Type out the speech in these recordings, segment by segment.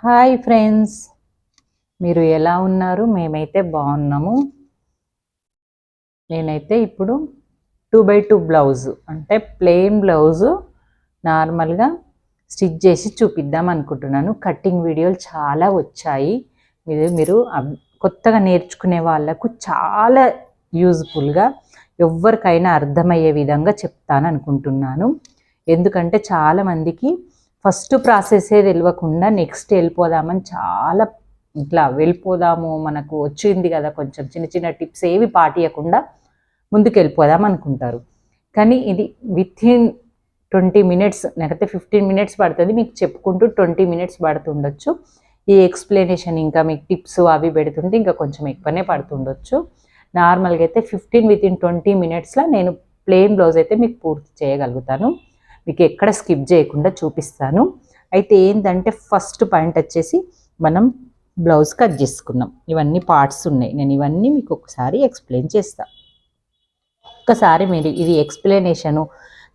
Hi friends, మీరు ఎలా ఉన్నారు? మేమైతే బాగున్నాము. నేనైతే ఇప్పుడు 2x2 బ్లౌజు అంటే ప్లెయిన్ బ్లౌజు నార్మల్గా స్టిచ్ చేసి చూపిద్దాం అనుకుంటున్నాను. కటింగ్ వీడియోలు చాలా వచ్చాయి. మీరు కొత్తగా నేర్చుకునే వాళ్ళకు చాలా యూజ్ఫుల్గా ఎవరికైనా అర్థమయ్యే విధంగా చెప్తాను అనుకుంటున్నాను. ఎందుకంటే చాలామందికి ఫస్ట్ ప్రాసెసే తెలియకుండా నెక్స్ట్ వెళ్ళిపోదామని చాలా ఇట్లా వెళ్ళిపోదాము, మనకు వచ్చింది కదా కొంచెం చిన్న చిన్న టిప్స్ ఏవి పాటియకుండా ముందుకు వెళ్ళిపోదాం అనుకుంటారు. కానీ ఇది వితిన్ 20 మినిట్స్ లేకపోతే 15 మినిట్స్ పడుతుంది. మీకు చెప్పుకుంటూ 20 మినిట్స్ పడుతుండొచ్చు. ఈ ఎక్స్ప్లెనేషన్ ఇంకా మీకు టిప్స్ అవి పెడుతుంటే ఇంకా కొంచెం ఎక్కువనే పడుతుండొచ్చు. నార్మల్గా అయితే వితిన్ 20 మినిట్స్లో నేను ప్లెయిన్ బ్లౌజ్ అయితే మీకు పూర్తి చేయగలుగుతాను. మీకు ఎక్కడ స్కిప్ చేయకుండా చూపిస్తాను. అయితే ఏంటంటే ఫస్ట్ పాయింట్ వచ్చేసి మనం బ్లౌజ్ కట్ చేసుకున్నాం. ఇవన్నీ పార్ట్స్ ఉన్నాయి. నేను ఇవన్నీ మీకు ఒకసారి ఎక్స్ప్లెయిన్ చేస్తాను. ఒక్కసారి మీరు ఇది ఎక్స్ప్లెనేషను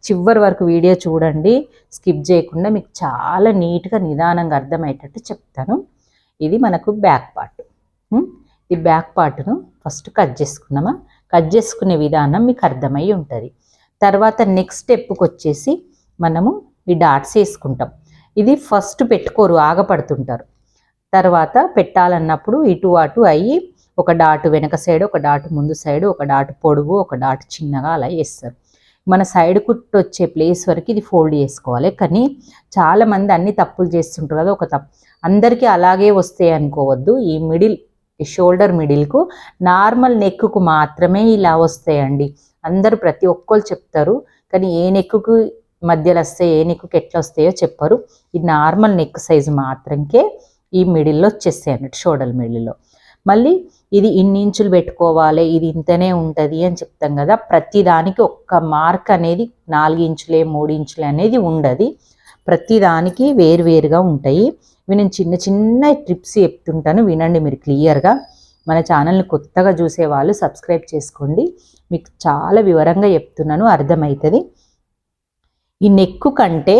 చివరి వరకు వీడియో చూడండి, స్కిప్ చేయకుండా. మీకు చాలా నీట్గా నిదానంగా అర్థమయ్యేటట్టు చెప్తాను. ఇది మనకు బ్యాక్ పార్ట్. ఈ బ్యాక్ పార్ట్ను ఫస్ట్ కట్ చేసుకున్నామా, కట్ చేసుకునే విధానం మీకు అర్థమై ఉంటుంది. తర్వాత నెక్స్ట్ స్టెప్కి వచ్చేసి మనము ఈ డాట్స్ వేసుకుంటాం. ఇది ఫస్ట్ పెట్టుకోరు, ఆగపడుతుంటారు. తర్వాత పెట్టాలన్నప్పుడు ఇటు అటు అయ్యి ఒక డాటు వెనక సైడ్, ఒక డాటు ముందు సైడ్, ఒక డాటు పొడుగు, ఒక డాటు చిన్నగా అలా వేస్తారు. మన సైడ్ కుట్టు వచ్చే ప్లేస్ వరకు ఇది ఫోల్డ్ చేసుకోవాలి. కానీ చాలామంది అన్ని తప్పులు చేస్తుంటారు కదా. ఒక తప్పు అందరికీ అలాగే వస్తాయి అనుకోవద్దు. ఈ మిడిల్, ఈ షోల్డర్ మిడిల్కు నార్మల్ నెక్కు మాత్రమే ఇలా వస్తాయండి. అందరూ ప్రతి ఒక్కరు చెప్తారు, కానీ ఏ నెక్కు మధ్యలో వస్తాయి, ఏ నెక్కు ఎట్లా వస్తాయో చెప్పరు. ఇది నార్మల్ నెక్ సైజు మాత్రంకే ఈ మిడిల్లో వచ్చేస్తాయి అన్నట్టు, షోల్డర్ మిడిల్లో. మళ్ళీ ఇది ఇన్ని ఇంచులు పెట్టుకోవాలి, ఇది ఇంతనే ఉంటుంది అని చెప్తాం కదా. ప్రతి దానికి ఒక్క మార్క్ అనేది 4 ఇంచులే 3 ఇంచులే అనేది ఉండదు. ప్రతి దానికి వేరువేరుగా ఉంటాయి. ఇవి నేను చిన్న చిన్న ట్రిప్స్ చెప్తుంటాను, వినండి మీరు క్లియర్గా. మన ఛానల్ని కొత్తగా చూసే వాళ్ళు సబ్స్క్రైబ్ చేసుకోండి. మీకు చాలా వివరంగా చెప్తున్నాను, అర్థమవుతుంది. ఈ నెక్కు కంటే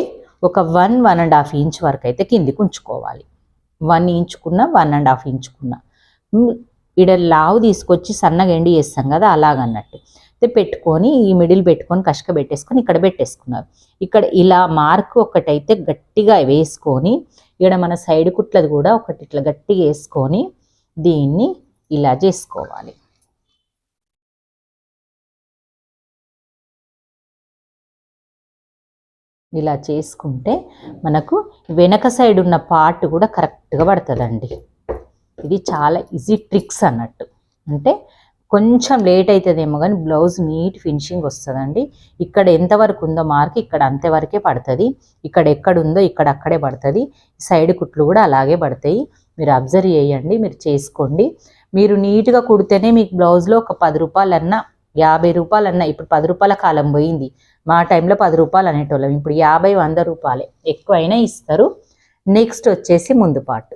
ఒక 1-1.5 ఇంచ్ వరకు అయితే కిందికి ఉంచుకోవాలి. 1 ఇంచుకున్న 1.5 ఇంచుకున్న ఇక్కడ లావు తీసుకొచ్చి సన్నగా ఎండి చేస్తాం కదా, అలాగన్నట్టు అయితే పెట్టుకొని ఈ మిడిల్ పెట్టుకొని కష్క పెట్టేసుకొని ఇక్కడ పెట్టేసుకున్నారు. ఇక్కడ ఇలా మార్క్ ఒకటైతే గట్టిగా వేసుకొని ఇక్కడ మన సైడ్ కుట్లది కూడా ఒకటి ఇట్లా గట్టిగా వేసుకొని దీన్ని ఇలా చేసుకోవాలి. ఇలా చేసుకుంటే మనకు వెనక సైడ్ ఉన్న పార్ట్ కూడా కరెక్ట్గా పడుతుందండి. ఇది చాలా ఈజీ ట్రిక్స్ అన్నట్టు. అంటే కొంచెం లేట్ అవుతుందేమో కానీ బ్లౌజ్ నీట్ ఫినిషింగ్ వస్తుందండి. ఇక్కడ ఎంతవరకు ఉందో మార్క్ ఇక్కడ అంతవరకే పడుతుంది. ఇక్కడ ఎక్కడుందో ఇక్కడ అక్కడే పడుతుంది. సైడ్ కుట్లు కూడా అలాగే పడతాయి. మీరు అబ్జర్వ్ చేయండి, మీరు చేసుకోండి. మీరు నీట్గా కుడితేనే మీకు బ్లౌజ్లో ఒక 10 రూపాయలన్నా 50 రూపాయలన్నా, ఇప్పుడు 10 రూపాయల కాలం పోయింది. మా టైంలో 10 రూపాయలు అనేటోళ్ళం, ఇప్పుడు 50-100 రూపాయలే ఎక్కువైనా ఇస్తారు. నెక్స్ట్ వచ్చేసి ముందు పార్ట్.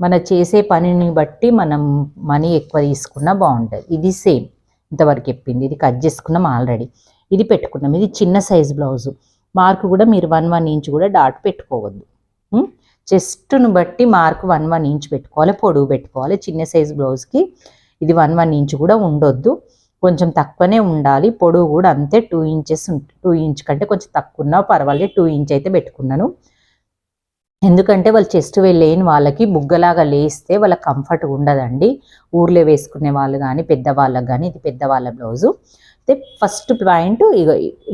మన చేసే పనిని బట్టి మనం మనీ ఎక్కువ తీసుకున్నా బాగుంటుంది. ఇది సేమ్ ఇంతవరకు చెప్పింది. ఇది కట్ చేసుకున్నాం ఆల్రెడీ, ఇది పెట్టుకున్నాం. ఇది చిన్న సైజు బ్లౌజు. మార్కు కూడా మీరు 1 ఇంచ్ కూడా డాట్ పెట్టుకోవద్దు. చెస్ట్ను బట్టి మార్కు 1 ఇంచ్ పెట్టుకోవాలి, పొడవు పెట్టుకోవాలి. చిన్న సైజు బ్లౌజ్కి ఇది 1 ఇంచ్ కూడా ఉండొద్దు, కొంచెం తక్కువనే ఉండాలి. పొడవు కూడా అంతే 2 ఇంచెస్. 2 ఇంచ్ కంటే కొంచెం తక్కువ ఉన్నా పర్వాలేదు. 2 ఇంచ్ అయితే పెట్టుకున్నాను. ఎందుకంటే వాళ్ళు చెస్ట్ లేని వాళ్ళకి బుగ్గలాగా లేస్తే వాళ్ళకి కంఫర్ట్గా ఉండదండి. ఊర్లో వేసుకునే వాళ్ళు కానీ పెద్దవాళ్ళకి కానీ, ఇది పెద్దవాళ్ళ బ్లౌజు. అయితే ఫస్ట్ పాయింట్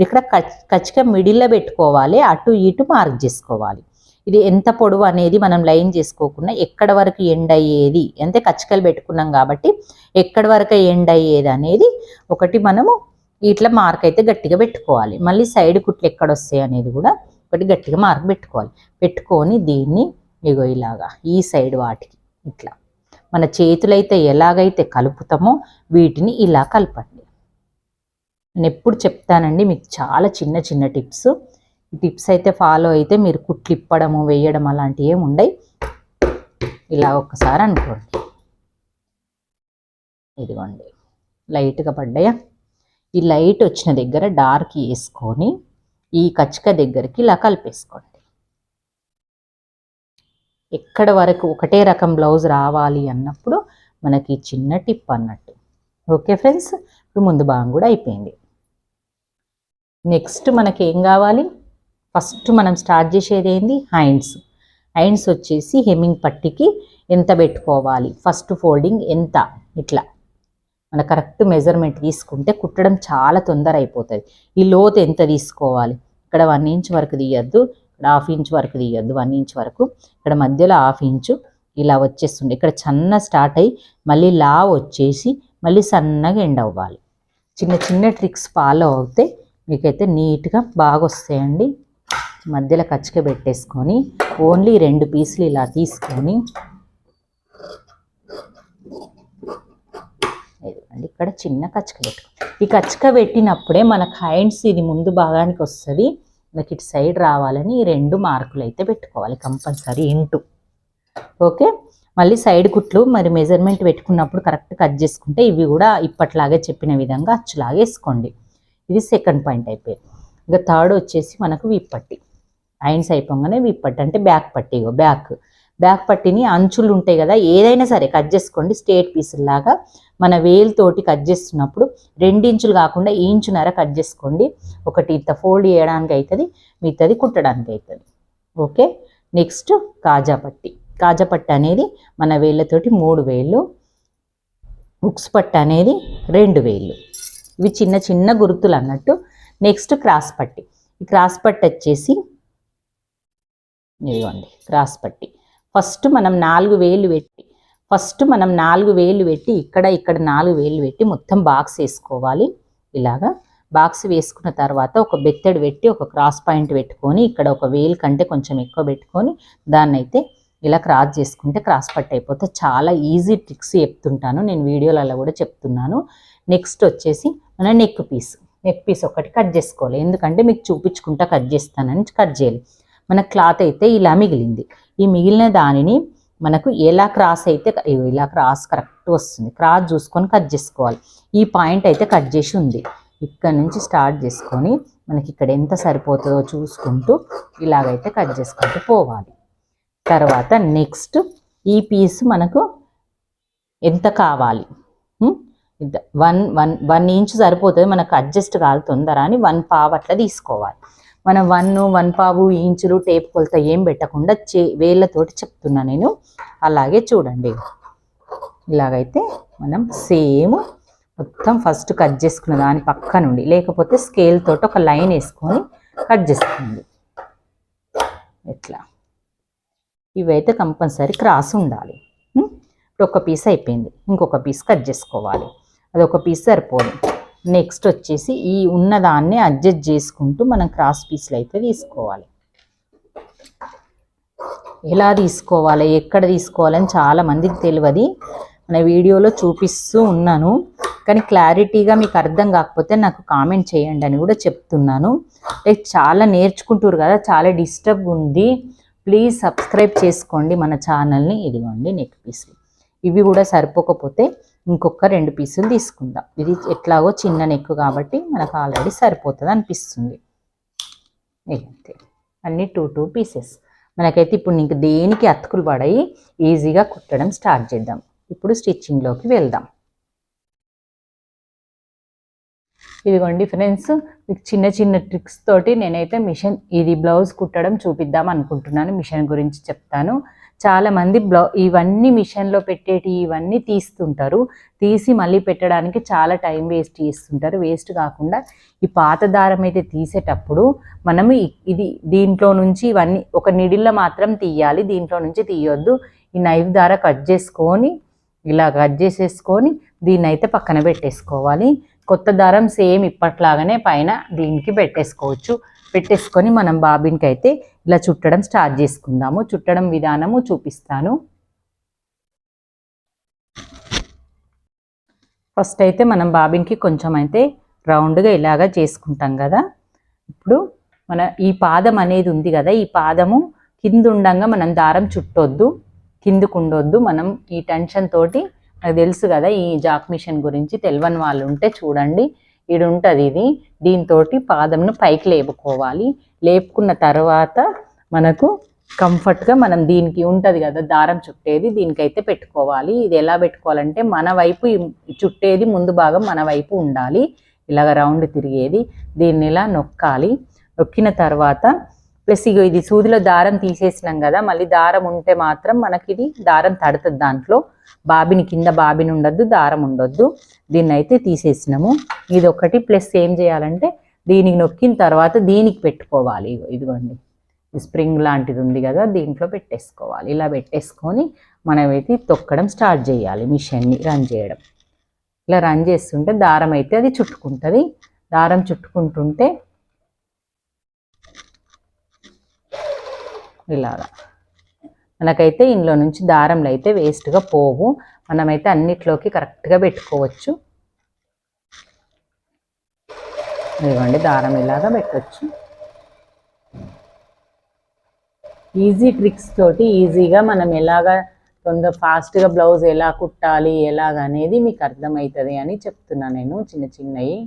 ఇక్కడ కచ్చిగా మిడిల్లో పెట్టుకోవాలి, అటు ఇటు మార్క్ చేసుకోవాలి. ఇది ఎంత పొడవు అనేది మనం లైన్ చేసుకోకుండా ఎక్కడ వరకు ఎండ్ అయ్యేది అంటే కచ్చికలు పెట్టుకున్నాం కాబట్టి ఎక్కడి వరకు ఎండ్ అయ్యేది అనేది ఒకటి మనము ఇట్లా మార్క్ అయితే గట్టిగా పెట్టుకోవాలి. మళ్ళీ సైడ్ కుట్లు ఎక్కడ వస్తాయి అనేది కూడా ఒకటి గట్టిగా మార్క్ పెట్టుకోవాలి. పెట్టుకొని దీన్ని ఇగో ఇలాగా ఈ సైడ్ వాటికి ఇట్లా మన చేతులైతే ఎలాగైతే కలుపుతామో వీటిని ఇలా కలపండి. నేను ఎప్పుడు చెప్తానండి మీకు చాలా చిన్న చిన్న టిప్స్. ఈ టిప్స్ అయితే ఫాలో అయితే మీరు కుట్లు ఇప్పడము వేయడం అలాంటివి ఏమి ఉండవు. ఇలా ఒక్కసారి అనుకోండి. ఇదిగోండి లైట్గా పడ్డాయా. ఈ లైట్ వచ్చిన దగ్గర డార్క్ వేసుకొని ఈ కచ్చిక దగ్గరికి ఇలా కలిపేసుకోండి. ఎక్కడ వరకు ఒకటే రకం బ్లౌజ్ రావాలి అన్నప్పుడు మనకి చిన్న టిప్ అన్నట్టు. ఓకే ఫ్రెండ్స్, ఇప్పుడు ముందు భాగం కూడా అయిపోయింది. నెక్స్ట్ మనకి ఏం కావాలి, ఫస్ట్ మనం స్టార్ట్ చేసేది ఏంది, హ్యాండ్స్. హ్యాండ్స్ వచ్చేసి హెమ్మింగ్ పట్టికి ఎంత పెట్టుకోవాలి, ఫస్ట్ ఫోల్డింగ్ ఎంత, ఇట్లా మన కరెక్ట్ మెజర్మెంట్ తీసుకుంటే కుట్టడం చాలా తొందర అయిపోతుంది. ఈ లోతు ఎంత తీసుకోవాలి, ఇక్కడ 1 ఇంచ్ వరకు తీయద్దు, ఇక్కడ 1/2 ఇంచ్ వరకు తీయద్దు, 1 ఇంచ్ వరకు, ఇక్కడ మధ్యలో 1/2 ఇంచు ఇలా వచ్చేస్తుంది. ఇక్కడ చిన్న స్టార్ట్ అయ్యి మళ్ళీ లా వచ్చేసి మళ్ళీ సన్నగా ఎండ్ అవ్వాలి. చిన్న చిన్న ట్రిక్స్ ఫాలో అవుతే మీకైతే నీట్గా బాగా వస్తాయండి. మధ్యలో కచ్చిక పెట్టేసుకొని ఓన్లీ 2 పీసులు ఇలా తీసుకొని ఇక్కడ చిన్న కచ్చిక పెట్టుకో. ఈ కచ్చిక పెట్టినప్పుడే మనకు హ్యాండ్స్ ఇది ముందు భాగానికి వస్తుంది. మనకి ఇటు సైడ్ రావాలని 2 మార్కులు అయితే పెట్టుకోవాలి కంపల్సరీ ఇంటూ. ఓకే, మళ్ళీ సైడ్ కుట్లు మరి మెజర్మెంట్ పెట్టుకున్నప్పుడు కరెక్ట్ కట్ చేసుకుంటే ఇవి కూడా ఇప్పట్లాగే చెప్పిన విధంగా అచ్చులాగా వేసుకోండి. ఇది సెకండ్ పాయింట్ అయిపోయింది. ఇంకా థర్డ్ వచ్చేసి మనకు వీప్ పట్టి. హ్యాండ్స్ అయిపోగానే వీప్ పట్టి అంటే బ్యాక్ పట్టి. బ్యాక్ పట్టిని అంచులు ఉంటాయి కదా, ఏదైనా సరే కట్ చేసుకోండి స్ట్రేట్ పీసుల్లాగా. మన వేలుతోటి కట్ చేస్తున్నప్పుడు 2 ఇంచులు కాకుండా 1.5 ఇంచు కట్ చేసుకోండి. ఒకటి ఇంత ఫోల్డ్ చేయడానికి అవుతుంది, మిగతాది కుట్టడానికి అవుతుంది. ఓకే, నెక్స్ట్ కాజా పట్టి. కాజా పట్టి అనేది మన వేళ్ళతోటి 3 వేళ్ళు, ఉక్స్ పట్టి అనేది 2 వేళ్ళు. ఇవి చిన్న చిన్న గుర్తులు అన్నట్టు. నెక్స్ట్ క్రాస్ పట్టి. ఈ క్రాస్ పట్టి వచ్చేసి ఇదిగోండి క్రాస్ పట్టి. ఫస్ట్ మనం 4 వేలు పెట్టి ఇక్కడ 4 వేలు పెట్టి మొత్తం బాక్స్ వేసుకోవాలి. ఇలాగా బాక్స్ వేసుకున్న తర్వాత ఒక బెత్తెడు పెట్టి ఒక క్రాస్ పాయింట్ పెట్టుకొని ఇక్కడ 1 వేలు కంటే కొంచెం ఎక్కువ పెట్టుకొని దాన్ని అయితే ఇలా క్రాస్ చేసుకుంటే క్రాస్ పట్టి అయిపోతే. చాలా ఈజీ ట్రిక్స్ చెప్తుంటాను నేను, వీడియోలలో కూడా చెప్తున్నాను. నెక్స్ట్ వచ్చేసి మన నెక్ పీస్ ఒకటి కట్ చేసుకోవాలి. ఎందుకంటే మీకు చూపించుకుంటా కట్ చేస్తానని కట్ చేయాలి. మన క్లాత్ అయితే ఇలా మిగిలింది. ఈ మిగిలిన దానిని మనకు ఎలా క్రాస్ అయితే ఇలా క్రాస్ కరెక్ట్ వస్తుంది, క్రాస్ చూసుకొని కట్ చేసుకోవాలి. ఈ పాయింట్ అయితే కట్ చేసి ఉంది. ఇక్కడ నుంచి స్టార్ట్ చేసుకొని మనకి ఇక్కడ ఎంత సరిపోతుందో చూసుకుంటూ ఇలాగైతే కట్ చేసుకుంటూ పోవాలి. తర్వాత నెక్స్ట్ ఈ పీస్ మనకు ఎంత కావాలి, 1 ఇంచు సరిపోతుంది మనకు, అడ్జస్ట్ కాదు తొందర అని 1 పావు అట్లా తీసుకోవాలి. మనం 1 పావు ఇంచులు టేప్ కొలత ఏం పెట్టకుండా వేళ్ళతోటి చెప్తున్నా నేను. అలాగే చూడండి, ఇలాగైతే మనం సేమ్ మొత్తం ఫస్ట్ కట్ చేసుకున్న దాని పక్క నుండి, లేకపోతే స్కేల్ తోటి ఒక లైన్ వేసుకొని కట్ చేసుకోండి. ఇట్లా ఇవైతే కంపల్సరీ క్రాస్ ఉండాలి. ఇప్పుడు ఒక పీస్ అయిపోయింది, ఇంకొక పీస్ కట్ చేసుకోవాలి. అది ఒక పీస్ సరిపోదు. నెక్స్ట్ వచ్చేసి ఈ ఉన్నదాన్ని అడ్జస్ట్ చేసుకుంటూ మనం క్రాస్ పీస్లు అయితే తీసుకోవాలి. ఎలా తీసుకోవాలి, ఎక్కడ తీసుకోవాలని చాలా మందికి తెలియదు. మన వీడియోలో చూపిస్తూ ఉన్నాను, కానీ క్లారిటీగా మీకు అర్థం కాకపోతే నాకు కామెంట్ చేయండి అని కూడా చెప్తున్నాను. చాలా నేర్చుకుంటారు కదా, చాలా డిస్టర్బ్ ఉంది. ప్లీజ్ సబ్స్క్రైబ్ చేసుకోండి మన ఛానల్ని. ఇదిగోండి నెక్ పీసులు, ఇవి కూడా సరిపోకపోతే ఇంకొక 2 పీసులు తీసుకుందాం. ఇది ఎట్లాగో చిన్న నెక్ కాబట్టి మనకు ఆల్రెడీ సరిపోతుంది అనిపిస్తుంది. అంతే, అన్ని 2 పీసెస్ మనకైతే. ఇప్పుడు నీకు దేనికి అతుకులు పడాయి, ఈజీగా కుట్టడం స్టార్ట్ చేద్దాం. ఇప్పుడు స్టిచ్చింగ్లోకి వెళ్దాం. ఇదిగోండి ఫ్రెండ్స్, మీకు చిన్న చిన్న ట్రిక్స్ తోటి నేనైతే ఇది బ్లౌజ్ కుట్టడం చూపిద్దాం అనుకుంటున్నాను. మిషన్ గురించి చెప్తాను. చాలామంది ఇవన్నీ మిషన్లో పెట్టేటి ఇవన్నీ తీస్తుంటారు, తీసి మళ్ళీ పెట్టడానికి చాలా టైం వేస్ట్ చేస్తుంటారు. వేస్ట్ కాకుండా ఈ పాత దారం అయితే తీసేటప్పుడు మనము దీంట్లో నుంచి ఇవన్నీ ఒక నిడిల్లో మాత్రం తీయాలి, దీంట్లో నుంచి తీయొద్దు. ఈ నైఫ్ ద్వారా కట్ చేసుకొని ఇలా కట్ చేసేసుకొని దీన్ని అయితే పక్కన పెట్టేసుకోవాలి. కొత్త దారం సేమ్ ఇప్పట్లాగానే పైన దీనికి పెట్టేసుకొని మనం బాబిన్కి అయితే ఇలా చుట్టడం స్టార్ట్ చేసుకుందాము. చుట్టడం విధానము చూపిస్తాను. ఫస్ట్ అయితే మనం బాబిన్కి కొంచెం అయితే రౌండ్గా ఇలాగా చేసుకుంటాం కదా. ఇప్పుడు మన ఈ పాదం అనేది ఉంది కదా, ఈ పాదము కింద ఉండంగా మనం దారం చుట్టొద్దు, కిందకు ఉండొద్దు. మనం ఈ టెన్షన్ తోటి, నాకు తెలుసు కదా ఈ జాక్ మిషన్ గురించి, తెలియని వాళ్ళు ఉంటే చూడండి, ఇది ఉంటుంది. దీంతో పాదంను పైకి లేపుకోవాలి. లేపుకున్న తర్వాత మనకు కంఫర్ట్గా మనం దీనికి ఉంటుంది కదా దారం చుట్టేది, దీనికైతే పెట్టుకోవాలి. ఇది ఎలా పెట్టుకోవాలంటే మన వైపు చుట్టేది ముందు భాగం మన వైపు ఉండాలి, ఇలాగ రౌండ్ తిరిగేది. దీన్ని ఇలా నొక్కాలి. నొక్కిన తర్వాత ప్లస్ ఇగో ఇది సూదిలో దారం తీసేసినాం కదా, మళ్ళీ దారం ఉంటే మాత్రం మనకి ఇది దారం తడుతుంది. దాంట్లో బాబిని కింద బాబిని ఉండొద్దు, దారం ఉండొద్దు. దీన్ని అయితే తీసేసినాము. ఇది ఒకటి. ప్లస్ ఏం చేయాలంటే దీనికి నొక్కిన తర్వాత దీనికి పెట్టుకోవాలి. ఇదిగోండి స్ప్రింగ్ లాంటిది ఉంది కదా, దీంట్లో పెట్టేసుకోవాలి. ఇలా పెట్టేసుకొని మనమైతే తొక్కడం స్టార్ట్ చేయాలి. మిషన్ని రన్ చేయడం. ఇలా రన్ చేస్తుంటే దారం అయితే అది చుట్టుకుంటుంది. దారం చుట్టుకుంటుంటే ఇలాగా మనకైతే ఇందులో నుంచి దారంలో అయితే వేస్ట్గా పోవు. మనమైతే అన్నిట్లోకి కరెక్ట్గా పెట్టుకోవచ్చు. ఇదిగోండి దారం ఇలాగా పెట్టవచ్చు. ఈజీ ట్రిక్స్ తోటి ఈజీగా మనం ఎలాగా ఫాస్ట్గా బ్లౌజ్ ఎలా కుట్టాలి ఎలాగనేది మీకు అర్థమవుతుంది అని చెప్తున్నా నేను. చిన్న చిన్నవి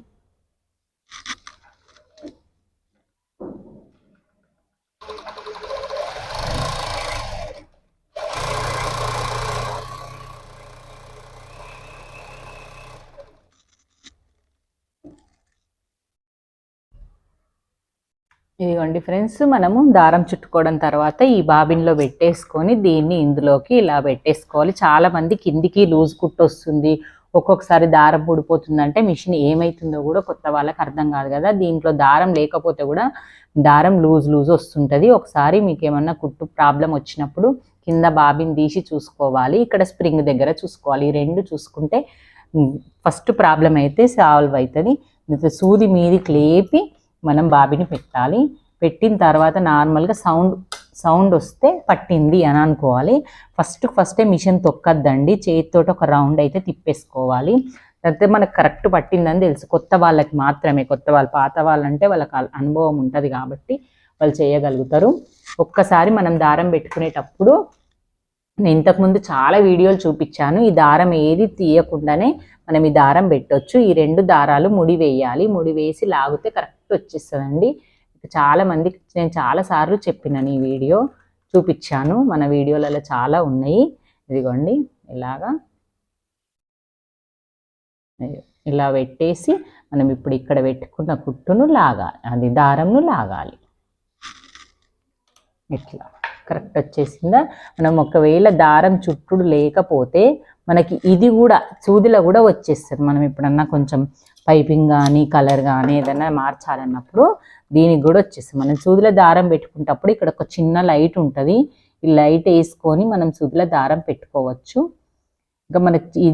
ఇదిగోండి ఫ్రెండ్స్, మనము దారం చుట్టుకోవడం తర్వాత ఈ బాబిన్లో పెట్టేసుకొని దీన్ని ఇందులోకి ఇలా పెట్టేసుకోవాలి. చాలామంది కిందికి లూజ్ కుట్టు వస్తుంది, ఒక్కొక్కసారి దారం ఊడిపోతుందంటే మిషన్ ఏమవుతుందో కూడా కొత్త వాళ్ళకి అర్థం కాదు కదా. దీంట్లో దారం లేకపోతే కూడా దారం లూజ్ వస్తుంటుంది. ఒకసారి మీకు ఏమన్నా కుట్టు ప్రాబ్లం వచ్చినప్పుడు కింద బాబిన్ తీసి చూసుకోవాలి, ఇక్కడ స్ప్రింగ్ దగ్గర చూసుకోవాలి. ఈ రెండు చూసుకుంటే ఫస్ట్ ప్రాబ్లం అయితే సాల్వ్ అవుతుంది. సూది మీదికి లేపి మనం బాబిని పెట్టాలి. పెట్టిన తర్వాత నార్మల్గా సౌండ్ వస్తే పట్టింది అని అనుకోవాలి. ఫస్టే మిషన్ తొక్కద్దండి, చేతితో ఒక రౌండ్ అయితే తిప్పేసుకోవాలి. అయితే మనకు కరెక్ట్ పట్టిందని తెలుసు. కొత్త వాళ్ళకి మాత్రమే, కొత్త వాళ్ళు పాత వాళ్ళంటే వాళ్ళకి అనుభవం ఉంటుంది కాబట్టి వాళ్ళు చేయగలుగుతారు. ఒక్కసారి మనం దారం పెట్టుకునేటప్పుడు నేను ఇంతకుముందు చాలా వీడియోలు చూపించాను. ఈ దారం ఏది తీయకుండానే మనం ఈ దారం పెట్టవచ్చు. ఈ రెండు దారాలు ముడి వేయాలి. ముడి వేసి లాగితే కరెక్ట్ వచ్చేస్తుందండి. చాలా మందికి నేను చాలాసార్లు చెప్పినాను, ఈ వీడియో చూపించాను, మన వీడియోలలో చాలా ఉన్నాయి. ఇదిగోండి ఇలా పెట్టేసి మనం ఇప్పుడు ఇక్కడ పెట్టుకున్న కుట్టును లాగాలి, అది దారంను లాగాలి. ఇట్లా కరెక్ట్ వచ్చేసిందా. మనం ఒకవేళ దారం చుట్టుడు లేకపోతే మనకి ఇది కూడా సూదిలో కూడా వచ్చేస్తుంది. మనం ఎప్పుడన్నా కొంచెం పైపింగ్ కానీ కలర్ కానీ ఏదైనా మార్చాలన్నప్పుడు దీనికి కూడా వచ్చేస్తుంది. మనం సూదిలో దారం పెట్టుకునేటప్పుడు ఇక్కడ ఒక చిన్న లైట్ ఉంటుంది, ఈ లైట్ వేసుకొని మనం సూదిలో దారం పెట్టుకోవచ్చు. ఇంకా మనకి ఈ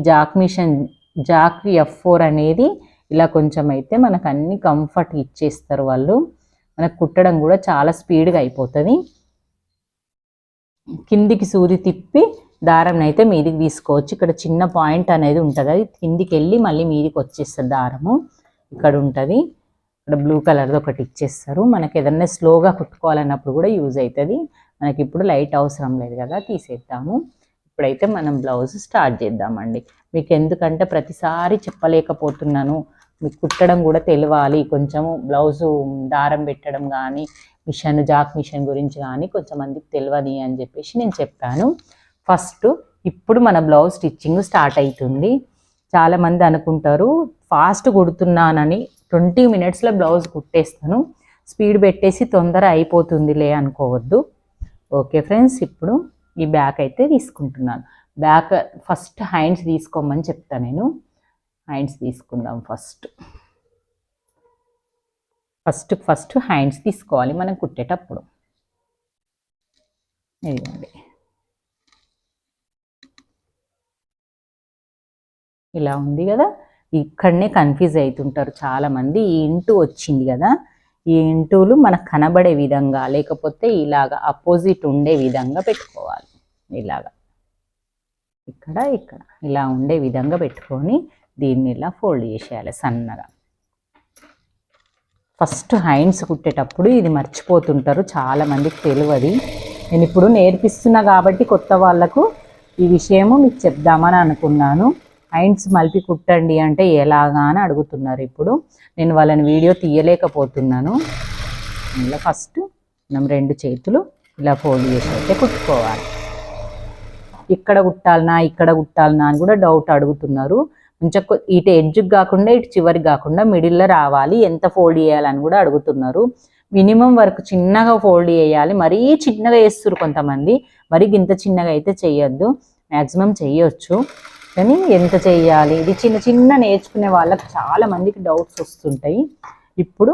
జాక్ F4 అనేది ఇలా కొంచెం అయితే మనకు అన్ని కంఫర్ట్ ఇచ్చేస్తారు వాళ్ళు. మనకు కుట్టడం కూడా చాలా స్పీడ్గా అయిపోతుంది. కిందికి సూది తిప్పి దారం అయితే మీదికి తీసుకోవచ్చు. ఇక్కడ చిన్న పాయింట్ అనేది ఉంటుంది, అది కిందికి వెళ్ళి మళ్ళీ మీదికి వచ్చేస్తుంది దారము. ఇక్కడ ఉంటుంది, ఇక్కడ బ్లూ కలర్ది ఒకటి ఇచ్చేస్తారు. మనకి ఏదన్నా స్లోగా కుట్టుకోవాలన్నప్పుడు కూడా యూజ్ అవుతుంది. మనకి ఇప్పుడు లైట్ అవసరం లేదు కదా, తీసేద్దాము. ఇప్పుడైతే మనం బ్లౌజ్ స్టార్ట్ చేద్దామండి. మీకు ఎందుకంటే ప్రతిసారి చెప్పలేకపోతున్నాను, మీకు కుట్టడం కూడా తెలియాలి కొంచెము. బ్లౌజు దారం పెట్టడం కానీ జాక్ మిషన్ గురించి కానీ కొంచెం మందికి తెలియదు అని చెప్పేసి నేను చెప్పాను. ఇప్పుడు మన బ్లౌజ్ స్టిచ్చింగ్ స్టార్ట్ అవుతుంది. చాలామంది అనుకుంటారు ఫాస్ట్ కుడుతున్నానని 20 మినిట్స్లో బ్లౌజ్ కుట్టేస్తాను, స్పీడ్ పెట్టేసి తొందర అయిపోతుందిలే అనుకోవద్దు. ఓకే ఫ్రెండ్స్, ఇప్పుడు ఈ బ్యాక్ అయితే తీసుకుంటున్నాను. బ్యాక్ ఫస్ట్ హ్యాండ్స్ తీసుకోమని చెప్తాను నేను. హ్యాండ్స్ తీసుకుందాం. ఫస్ట్ హ్యాండ్స్ తీసుకోవాలి మనం కుట్టేటప్పుడు. ఇదిగోండి ఇలా ఉంది కదా. ఇక్కడనే కన్ఫ్యూజ్ అవుతుంటారు చాలామంది. ఈ ఇంటూ వచ్చింది కదా, ఈ ఇంటూలు మనకు కనబడే విధంగా లేకపోతే ఇలాగా అపోజిట్ ఉండే విధంగా పెట్టుకోవాలి. ఇలాగా ఇక్కడ ఇలా ఉండే విధంగా పెట్టుకొని దీన్ని ఇలా ఫోల్డ్ చేసేయాలి సన్నగా. ఫస్ట్ హ్యాండ్స్ కుట్టేటప్పుడు ఇది మర్చిపోతుంటారు, చాలామందికి తెలియదు. నేను ఇప్పుడు నేర్పిస్తున్నా కాబట్టి కొత్త వాళ్ళకు ఈ విషయము మీకు చెప్దామని అనుకున్నాను. హ్యాండ్స్ మలిపి కుట్టండి అంటే ఎలాగా అని అడుగుతున్నారు. ఇప్పుడు నేను వాళ్ళని వీడియో తీయలేకపోతున్నాను. ఇలా ఫస్ట్ మనం 2 చేతులు ఇలా ఫోల్డ్ చేసి అయితే కుట్టుకోవాలి. ఇక్కడ కుట్టాలనా అని కూడా డౌట్ అడుగుతున్నారు. కొంచెం ఇటు ఎడ్జ్కి కాకుండా ఇటు చివరికి కాకుండా మిడిల్లో రావాలి, ఎంత ఫోల్డ్ చేయాలని కూడా అడుగుతున్నారు. మినిమం వరకు చిన్నగా ఫోల్డ్ చేయాలి. మరీ చిన్నగా వేస్తున్నారు కొంతమంది, మరి ఇంత చిన్నగా అయితే చెయ్యొద్దు. మ్యాక్సిమం చెయ్యొచ్చు, కానీ ఎంత చెయ్యాలి ఇది చిన్న నేర్చుకునే వాళ్ళకి చాలా మందికి డౌట్స్ వస్తుంటాయి. ఇప్పుడు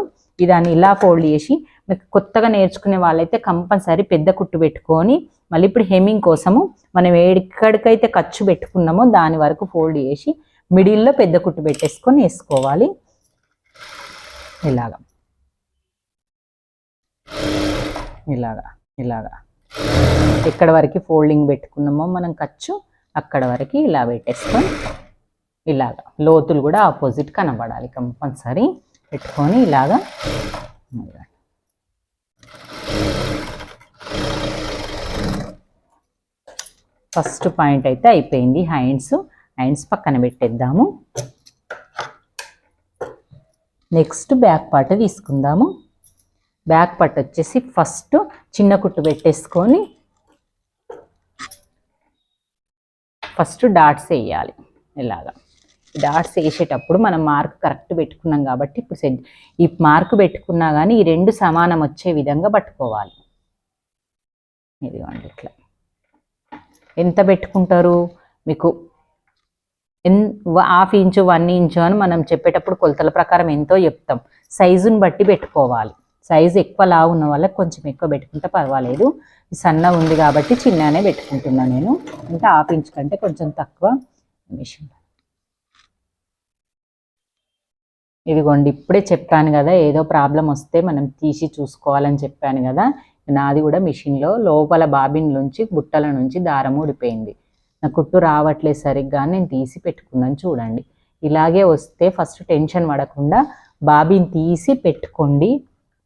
దాన్ని ఇలా ఫోల్డ్ చేసి, మీకు కొత్తగా నేర్చుకునే వాళ్ళైతే కంపల్సరీ పెద్ద కుట్టు పెట్టుకొని మళ్ళీ ఇప్పుడు హెమ్మింగ్ కోసము మనం ఎక్కడికైతే ఖర్చు పెట్టుకున్నామో దాని వరకు ఫోల్డ్ చేసి మిడిల్లో పెద్ద కుట్టు పెట్టేసుకొని వేసుకోవాలి. ఇలాగా ఇలాగా ఇలాగా ఎక్కడ వరకు ఫోల్డింగ్ పెట్టుకున్నామో మనం ఖర్చు అక్కడ వరకు ఇలా పెట్టేసుకొని ఇలాగా లోతులు కూడా ఆపోజిట్ కనబడాలి కంపల్సరీ పెట్టుకొని ఇలాగా. ఫస్ట్ పాయింట్ అయితే అయిపోయింది. హ్యాండ్స్ పక్కన పెట్టేద్దాము. నెక్స్ట్ బ్యాక్ పార్ట్ తీసుకుందాము. బ్యాక్ పార్ట్ వచ్చేసి ఫస్ట్ చిన్న కుట్టు పెట్టేసుకొని ఫస్ట్ డాట్స్ వేయాలి. ఇలాగా డాట్స్ వేసేటప్పుడు మనం మార్క్ కరెక్ట్ పెట్టుకున్నాం కాబట్టి ఇప్పుడు ఈ మార్క్ పెట్టుకున్నా కానీ ఈ రెండు సమానం వచ్చే విధంగా పట్టుకోవాలి. ఇదిగోండి ఇట్లా. ఎంత పెట్టుకుంటారు మీకు? 1/2 ఇంచు 1 ఇంచు అని మనం చెప్పేటప్పుడు కొలతల ప్రకారం ఎంతో చెప్తాం. సైజుని బట్టి పెట్టుకోవాలి. సైజు ఎక్కువ లావు ఉన్న వాళ్ళకి కొంచెం ఎక్కువ పెట్టుకుంటే పర్వాలేదు. సన్న ఉంది కాబట్టి చిన్ననే పెట్టుకుంటున్నాను నేను. అంటే 1/2 ఇంచు కంటే కొంచెం తక్కువ మిషన్. ఇదిగోండి ఇప్పుడే చెప్పాను కదా, ఏదో ప్రాబ్లం వస్తే మనం తీసి చూసుకోవాలని చెప్పాను కదా. నాది కూడా మిషన్లో లోపల బాబిన్ నుంచి బుట్టల నుంచి దారం ఊడిపోయింది. నా కుట్టు రావట్లేదు సరిగ్గా, నేను తీసి పెట్టుకున్నాను. చూడండి ఇలాగే వస్తే ఫస్ట్ టెన్షన్ పడకుండా బాబిన్ తీసి పెట్టుకోండి.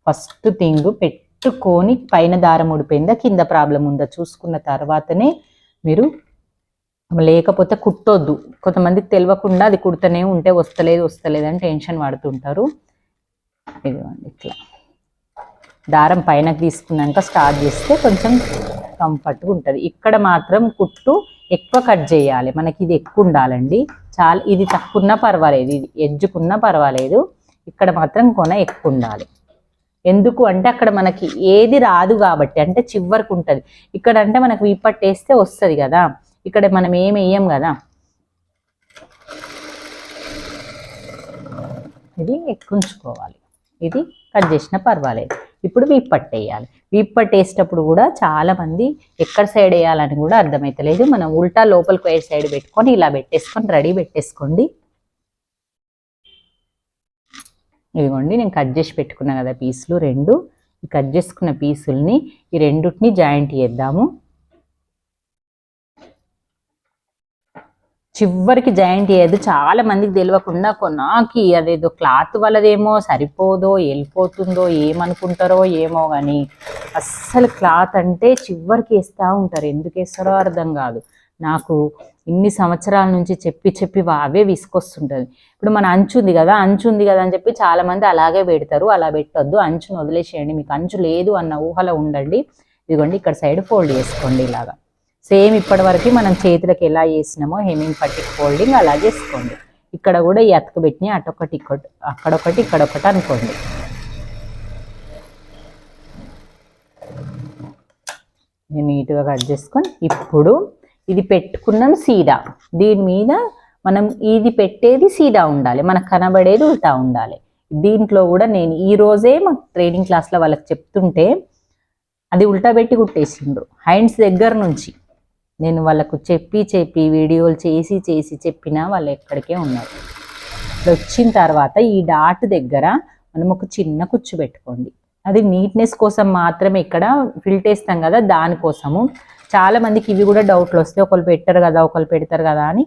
ఫస్ట్ థింగ్ పెట్టుకొని పైన దారం ఊడిపోయిందా కింద ప్రాబ్లం ఉందా చూసుకున్న తర్వాతనే మీరు, లేకపోతే కుట్టొద్దు. కొంతమందికి తెలియకుండా అది కుడుతూనే ఉంటే వస్తలేదు అని టెన్షన్ పడుతుంటారు. ఇదిగోండి ఇట్లా దారం పైనకి తీసుకున్నాక స్టార్ట్ చేస్తే కొంచెం కంఫర్ట్గా ఉంటుంది. ఇక్కడ మాత్రం కుట్టు ఎక్కువ కట్ చేయాలి. మనకి ఇది ఎక్కువ ఉండాలండి. చాలా ఇది తక్కువ ఉన్నా పర్వాలేదు, ఇది ఎడ్జుకున్నా పర్వాలేదు. ఇక్కడ మాత్రం కొన ఎక్కువ ఉండాలి. ఎందుకు అంటే అక్కడ మనకి ఏది రాదు కాబట్టి, అంటే చివరికి ఉంటుంది. ఇక్కడ అంటే మనకు వీపట్టేస్తే వస్తుంది కదా, ఇక్కడ మనం ఏమి వేయం కదా. ఇది ఎక్కుంచుకోవాలి. ఇది కట్ చేసినా పర్వాలేదు. ఇప్పుడు వీపట్టేయాలి. వీపట్టేసేటప్పుడు కూడా చాలా మంది ఎక్కడ సైడ్ వేయాలని కూడా అర్థమవుతలేదు. మనం ఉల్టా లోపలికి పోయే సైడ్ పెట్టుకొని ఇలా పెట్టేసుకొని రెడీ పెట్టేసుకోండి. ఇదిగోండి నేను కట్ చేసి పెట్టుకున్నా కదా పీసులు రెండు. ఈ కట్ చేసుకున్న పీసుల్ని ఈ రెండుటిని జాయింట్ చేద్దాము. చివరికి జాయింట్ చేయద్దు. చాలా మందికి తెలియకుండా కొన్నాకి అదేదో క్లాత్ వల్లదేమో సరిపోదో వెళ్ళిపోతుందో ఏమనుకుంటారో ఏమో కానీ అస్సలు క్లాత్ అంటే చివరికి వేస్తూ ఉంటారు. ఎందుకు వేస్తారో అర్థం కాదు. నాకు ఇన్ని సంవత్సరాల నుంచి చెప్పి అవే విసుకొస్తుంటుంది. ఇప్పుడు మన అంచు ఉంది కదా అని చెప్పి చాలామంది అలాగే పెడతారు. అలా పెట్టొద్దు, అంచును వదిలేసేయండి. మీకు అంచు లేదు అన్న ఊహలో ఉండండి. ఇదిగోండి ఇక్కడ సైడ్ ఫోల్డ్ చేసుకోండి. ఇలాగా సేమ్ ఇప్పటి వరకు మనం చేతులకు ఎలా చేసినామో హెమ్మింగ్ పట్టి ఫోల్డింగ్ అలా చేసుకోండి. ఇక్కడ కూడా ఈ అతక పెట్టిన అటొకటి అక్కడొకటి ఇక్కడొకటి అనుకోండి. నీట్గా కట్ చేసుకొని ఇప్పుడు ఇది పెట్టుకున్నాం సీదా. దీని మీద మనం ఇది పెట్టేది సీదా ఉండాలి, మనకు కనబడేది ఉల్టా ఉండాలి. దీంట్లో కూడా నేను ఈరోజే మా ట్రైనింగ్ క్లాస్లో వాళ్ళకి చెప్తుంటే అది ఉల్టా పెట్టి కుట్టేసిండ్రు. హ్యాండ్స్ దగ్గర నుంచి నేను వాళ్ళకు చెప్పి వీడియోలు చేసి చెప్పినా వాళ్ళు ఎక్కడికే ఉన్నారు. వచ్చిన తర్వాత ఈ డాట్ దగ్గర మనం ఒక చిన్న కుచ్చు పెట్టుకోండి. అది నీట్నెస్ కోసం మాత్రమే, ఇక్కడ ఫిల్ట్ వేస్తాం కదా దానికోసము. చాలా మందికి ఇవి కూడా డౌట్లు వస్తాయి, ఒకళ్ళు పెట్టరు కదా ఒకళ్ళు పెడతారు కదా అని.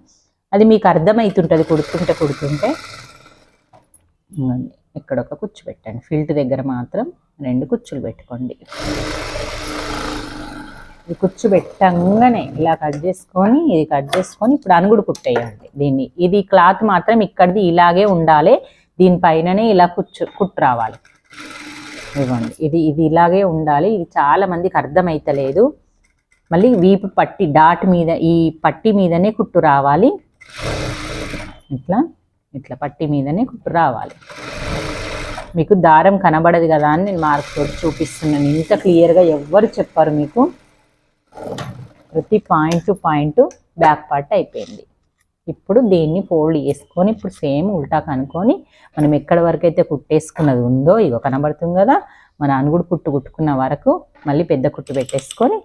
అది మీకు అర్థమవుతుంటుంది కుడుతుంటే. ఇక్కడ ఒక కుచ్చు పెట్టండి. ఫిల్ట్ దగ్గర మాత్రం 2 కుచ్చులు పెట్టుకోండి. ఈ కుచ్చు పెట్టంగానే ఇలా కట్ చేసుకొని ఇప్పుడు అనుగుడు కుట్టేయండి దీన్ని. ఇది క్లాత్ మాత్రం ఇక్కడిది ఇలాగే ఉండాలి, దీనిపైననే ఇలా కుట్టు రావాలి. ఇవ్వండి, ఇది ఇలాగే ఉండాలి. ఇది చాలా మందికి అర్థమైతలేదు. మళ్ళీ వీపు పట్టి డాట్ మీద ఈ పట్టి మీదనే కుట్టు రావాలి. ఇట్లా పట్టి మీదనే కుట్టు రావాలి. మీకు దారం కనబడదు కదా అని నేను మార్క్ తోటి చూపిస్తున్నాను. ఇంత క్లియర్గా ఎవ్వరు చెప్పారు మీకు. ప్రతి point to point back part అయిపోయింది. ఇప్పుడు దీన్ని ఫోల్డ్ చేసుకొని ఇప్పుడు సేమ్ ఉల్టా కనుక్కొని మనం ఎక్కడ వరకు అయితే కుట్టేసుకున్నది ఉందో ఇగో కనబడుతుంది కదా, మన అనుగుడు కుట్టు కుట్టుకున్న వరకు మళ్ళీ పెద్ద కుట్టు పెట్టేసుకొని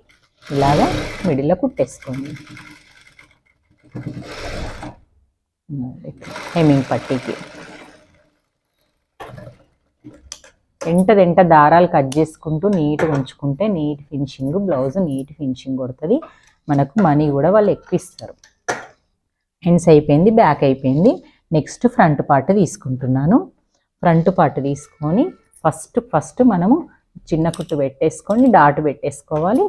ఇలాగా మిడిల్లో కుట్టేసుకోండి. హెమ్మింగ్ పట్టీకి ఎంట దారాలు కట్ చేసుకుంటూ నీట్గా ఉంచుకుంటే neat finishing, blouse neat finishing కొడుతుంది. మనకు మనీ కూడా వాళ్ళు ఎక్కువ ఇస్తారు. ఎండ్స్ అయిపోయింది, బ్యాక్ అయిపోయింది. నెక్స్ట్ ఫ్రంట్ పార్ట్ తీసుకుంటున్నాను. ఫ్రంట్ పార్ట్ తీసుకొని ఫస్ట్ మనము చిన్న కుట్టు పెట్టేసుకొని డాట్ పెట్టేసుకోవాలి.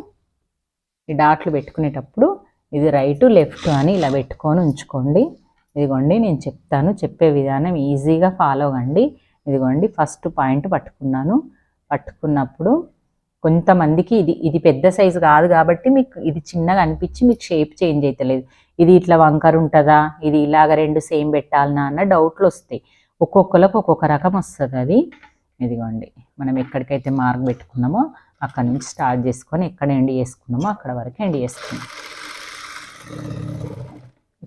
ఈ డాట్లు పెట్టుకునేటప్పుడు ఇది రైట్ లెఫ్ట్ అని ఇలా పెట్టుకొని ఉంచుకోండి. ఇదిగోండి నేను చెప్తాను, చెప్పే విధానం ఈజీగా ఫాలో అవ్వండి. ఇదిగోండి ఫస్ట్ పాయింట్ పట్టుకున్నాను. పట్టుకున్నప్పుడు కొంతమందికి ఇది పెద్ద సైజు కాదు కాబట్టి మీకు ఇది చిన్నగా అనిపించి మీకు షేప్ చేంజ్ అవుతలేదు. ఇది ఇట్లా వంకర ఉంటుందా, ఇది ఇలాగ రెండు సేమ్ పెట్టాలనా అన్న డౌట్లు వస్తాయి. ఒక్కొక్కరికి ఒక్కొక్క రకం వస్తుంది అది. ఇదిగోండి మనం ఎక్కడికైతే మార్క్ పెట్టుకున్నామో అక్కడ నుంచి స్టార్ట్ చేసుకొని ఎక్కడ ఎండ్ చేసుకున్నామో అక్కడ వరకు ఎండ్ చేసుకున్నాం.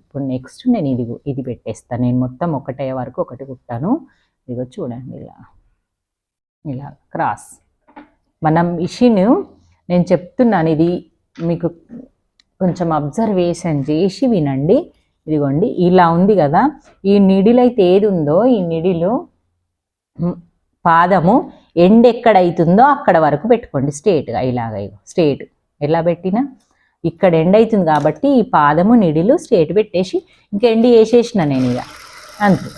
ఇప్పుడు నెక్స్ట్ నేను ఇది పెట్టేస్తాను. నేను మొత్తం ఒకటే వరకు ఒకటి కుట్టాను. ఇదిగో చూడండి ఇలా క్రాస్. మనం మిషన్ నేను చెప్తున్నాను, ఇది మీకు కొంచెం అబ్జర్వేషన్ చేసి వినండి. ఇదిగోండి ఇలా ఉంది కదా, ఈ నిడిల్ అయితే ఏది ఉందో ఈ నిడిలు పాదము ఎండ్ ఎక్కడైతుందో అక్కడ వరకు పెట్టుకోండి స్ట్రేట్గా. ఇలాగ స్ట్రేట్ ఎలా పెట్టినా ఇక్కడ ఎండ్ అవుతుంది కాబట్టి ఈ పాదము నిడిలు స్ట్రేట్ పెట్టేసి ఇంక ఎండ్ వేసేసిన నేను ఇక అంతే.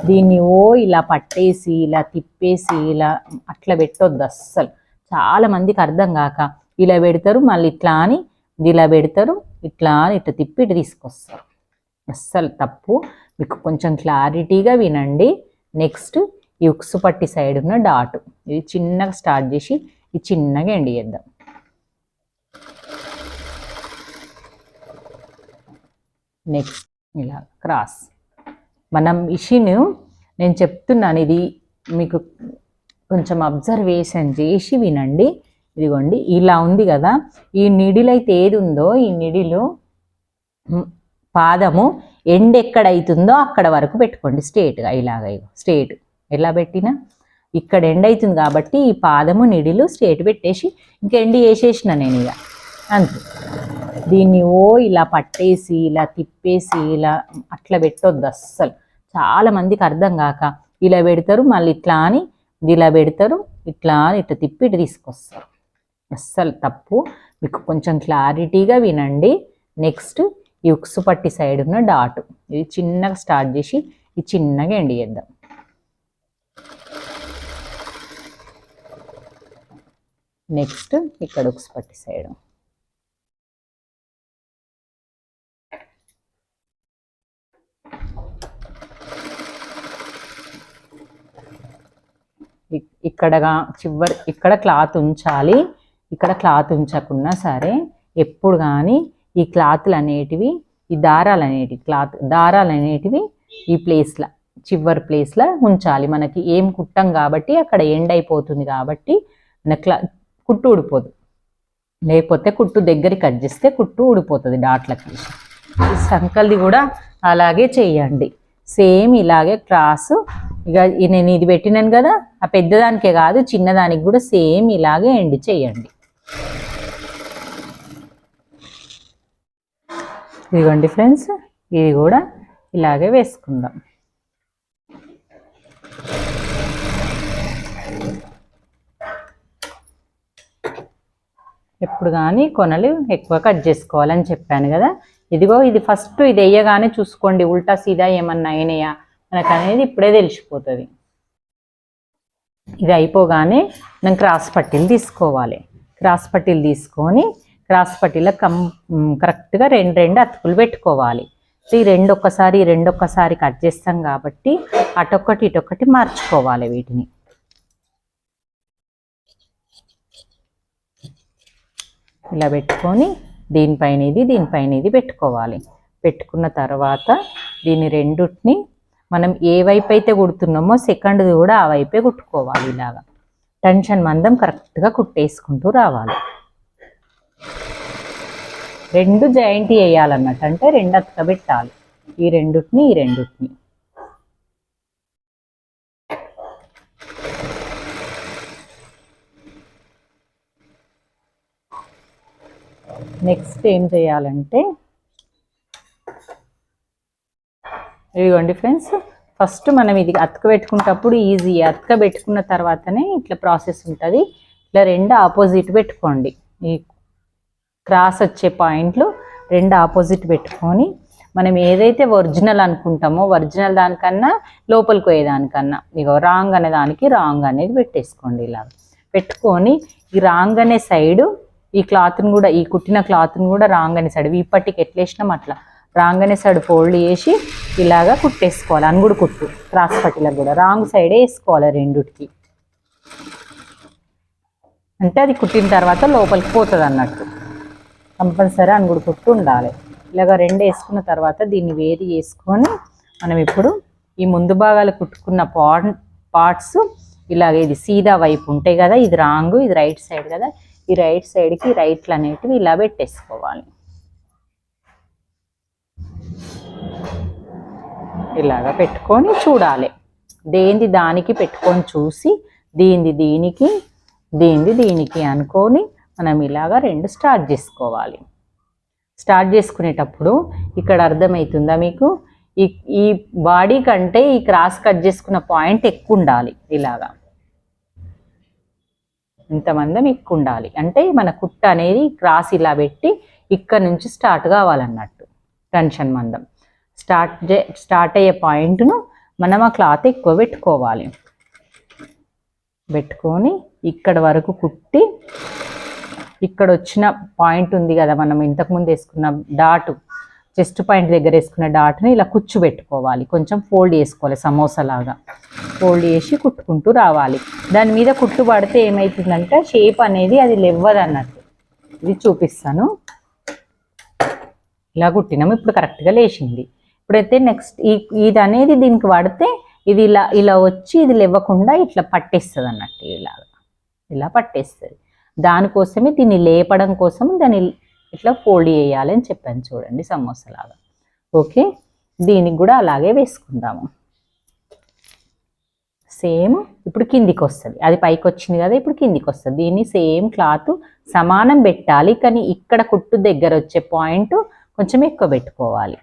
దీన్ని ఇలా పట్టేసి ఇలా తిప్పేసి ఇలా అట్లా పెట్టొద్దు అస్సలు. చాలా మందికి అర్థం కాక ఇలా పెడతారు, మళ్ళీ ఇట్లా అని ఇలా పెడతారు, ఇట్లా అని ఇట్లా తిప్పి ఇటు తీసుకొస్తారు. అస్సలు తప్పు. మీకు కొంచెం క్లారిటీగా వినండి. నెక్స్ట్ ఈ ఉక్సు పట్టి సైడ్ ఉన్న డాట్ ఇది చిన్నగా స్టార్ట్ చేసి ఇది చిన్నగా ఎండ్ చేద్దాం. నెక్స్ట్ ఇలా క్రాస్. మనం మిషన్ నేను చెప్తున్నాను, ఇది మీకు కొంచెం అబ్జర్వేషన్ చేసి వినండి. ఇదిగోండి ఇలా ఉంది కదా, ఈ నిడిల్ అయితే ఏది ఉందో ఈ నిడిలు పాదము ఎండ్ ఎక్కడైతుందో అక్కడ వరకు పెట్టుకోండి స్ట్రేట్గా. ఇలాగ స్ట్రేట్ ఎలా పెట్టినా ఇక్కడ ఎండ్ అవుతుంది కాబట్టి ఈ పాదము నిడిలు స్ట్రేట్ పెట్టేసి ఇంక ఎండ్ వేసేసిన నేను ఇక అంతే. దీన్ని ఇలా పట్టేసి ఇలా తిప్పేసి ఇలా అట్లా పెట్టొద్దు అస్సలు. చాలా మందికి అర్థం కాక ఇలా పెడతారు, మళ్ళీ ఇట్లా అని ఇలా పెడతారు, ఇట్లా అని ఇట్లా తిప్పి ఇటు తీసుకొస్తారు. అస్సలు తప్పు. మీకు కొంచెం క్లారిటీగా వినండి. నెక్స్ట్ ఈ ఉక్సు పట్టి సైడ్ ఉన్న డాట్ ఇది చిన్నగా స్టార్ట్ చేసి ఇది చిన్నగా ఎండ్ చేద్దాం. నెక్స్ట్ ఇక్కడ ఉక్సు పట్టి సైడ్ ఇక్కడ క్లాత్ ఉంచాలి. ఇక్కడ క్లాత్ ఉంచకున్నా సరే ఎప్పుడు కానీ ఈ క్లాత్లు అనేటివి ఈ దారాలు అనేటివి ఈ ప్లేస్లో చివరి ప్లేస్లో ఉంచాలి. మనకి ఏం కుట్టం కాబట్టి అక్కడ ఎండ్ అయిపోతుంది కాబట్టి మన కుట్టు ఊడిపోదు. లేకపోతే కుట్టు దగ్గరికి కట్ చేస్తే కుట్టు ఊడిపోతుంది డాట్లకి. సంకల్ది కూడా అలాగే చేయండి. సేమ్ ఇలాగే క్రాస్. ఇక నేను ఇది పెట్టినాను కదా, ఆ పెద్దదానికే కాదు చిన్నదానికి కూడా సేమ్ ఇలాగే ఎండ్ చేయండి. ఇదిగోండి ఫ్రెండ్స్, ఇది కూడా ఇలాగే వేసుకుందాం. ఎప్పుడు కానీ కొనలు ఎక్కువ కట్ చేసుకోవాలని చెప్పాను కదా. ఇదిగో ఇది ఫస్ట్ ఇది వేయగానే చూసుకోండి ఉల్టా సీదా ఏమన్నా అయినాయా మనకు అనేది ఇప్పుడే తెలిసిపోతుంది. ఇది అయిపోగానే మనం క్రాస్ పట్టీలు తీసుకోవాలి. క్రాస్ పట్టీలు తీసుకొని క్రాస్ పట్టీలో కరెక్ట్గా రెండు అతుకులు పెట్టుకోవాలి. ఈ రెండు ఒక్కసారి కట్ చేస్తాం కాబట్టి అటొక్కటి ఇటొక్కటి మార్చుకోవాలి వీటిని. ఇలా పెట్టుకొని దీనిపైన ఇది పెట్టుకోవాలి. పెట్టుకున్న తర్వాత దీన్ని రెండుటిని మనం ఏ వైపు అయితే కుడుతున్నామో సెకండ్ది కూడా ఆ వైపే కుట్టుకోవాలి. ఇలాగా టెన్షన్ మందం కరెక్ట్గా కుట్టేసుకుంటూ రావాలి. రెండు జాయింట్ వేయాలన్నట్టు, అంటే రెండు అతకబెట్టాలి ఈ రెండుటిని. నెక్స్ట్ ఏం చేయాలంటే ఇదిగోండి ఫ్రెండ్స్, ఫస్ట్ మనం ఇది అతకబెట్టుకునేటప్పుడు ఈజీ, అతకబెట్టుకున్న తర్వాతనే ఇట్లా ప్రాసెస్ ఉంటుంది. ఇట్లా రెండు ఆపోజిట్ పెట్టుకోండి. ఈ క్రాస్ వచ్చే పాయింట్లు రెండు ఆపోజిట్ పెట్టుకొని మనం ఏదైతే ఒరిజినల్ అనుకుంటామో ఒరిజినల్ దానికన్నా లోపలికి పోయేదానికన్నా ఇగో రాంగ్ అనే దానికి రాంగ్ అనేది పెట్టేసుకోండి. ఇలా పెట్టుకొని ఈ రాంగ్ అనే సైడు ఈ క్లాత్ని కూడా, ఈ కుట్టిన క్లాత్ని కూడా రాంగ్ అనే సైడ్ వీపట్టికి ఎట్లా వేసినాం అట్లా రాంగ్ అనే సైడ్ ఫోల్డ్ చేసి ఇలాగా కుట్టేసుకోవాలి. అనుగుడు కుట్టు క్రాస్ పట్టీలకు కూడా రాంగ్ సైడే వేసుకోవాలి రెండుటికి. అంటే అది కుట్టిన తర్వాత లోపలికి పోతుంది అన్నట్టు. కంపల్సరీ అనుగుడు కుట్టు ఉండాలి. ఇలాగ రెండు వేసుకున్న తర్వాత దీన్ని వేరు చేసుకొని మనం ఇప్పుడు ఈ ముందు భాగాలు కుట్టుకున్న పార్ట్స్ ఇలాగ ఇది సీదా వైపు ఉంటాయి కదా, ఇది రాంగ్ ఇది రైట్ సైడ్ కదా, ఈ రైట్ సైడ్కి రైట్లు అనేటివి ఇలా పెట్టేసుకోవాలి. ఇలాగా పెట్టుకొని చూడాలి, దేంది దానికి పెట్టుకొని చూసి దీంది దీనికి దీంది దీనికి అనుకొని మనం ఇలాగా రెండు స్టార్ట్ చేసుకోవాలి. స్టార్ట్ చేసుకునేటప్పుడు ఇక్కడ అర్థమవుతుందా మీకు, ఈ బాడీ కంటే ఈ క్రాస్ కట్ చేసుకున్న పాయింట్ ఎక్కువ ఉండాలి. ఇలాగా ఇంతమందం ఎక్కువ ఉండాలి. అంటే మన కుట్ట అనేది క్రాస్ ఇలా పెట్టి ఇక్కడ నుంచి స్టార్ట్ కావాలన్నట్టు. టెన్షన్ మందం స్టార్ట్ అయ్యే పాయింట్ను మనం ఆ క్లాత్ ఎక్కువ పెట్టుకోవాలి. పెట్టుకొని ఇక్కడ వరకు కుట్టి ఇక్కడ వచ్చిన పాయింట్ ఉంది కదా, మనం ఇంతకుముందు వేసుకున్న డాట్ చెస్ట్ పాయింట్ దగ్గర వేసుకున్న డాట్ని ఇలా కుచ్చు పెట్టుకోవాలి. కొంచెం ఫోల్డ్ చేసుకోవాలి, సమోసా లాగా ఫోల్డ్ చేసి కుట్టుకుంటూ రావాలి. దాని మీద కుట్టు పడితే ఏమవుతుందంటే షేప్ అనేది అది లేవ్వదు అన్నట్టు. ఇది చూపిస్తాను. ఇలా కుట్టినాము, ఇప్పుడు కరెక్ట్గా లేచింది. ఇప్పుడైతే నెక్స్ట్ ఇది అనేది దీనికి పడితే ఇది ఇలా వచ్చి ఇది లేవకుండా ఇట్లా పట్టేస్తుంది అన్నట్టు. ఇలా పట్టేస్తుంది. దానికోసమే దీన్ని లేపడం కోసం దాన్ని ఇట్లా ఫోల్డ్ చేయాలి అని చెప్పాను చూడండి, సమోసాలాగా. ఓకే, దీనికి కూడా అలాగే వేసుకుందాము. సేమ్ ఇప్పుడు కిందికి వస్తుంది, అది పైకి వచ్చింది కదా, ఇప్పుడు కిందికి వస్తుంది. దీన్ని సేమ్ క్లాత్ సమానం పెట్టాలి, కానీ ఇక్కడ కుట్టు దగ్గర వచ్చే పాయింట్ కొంచెం ఎక్కువ పెట్టుకోవాలి.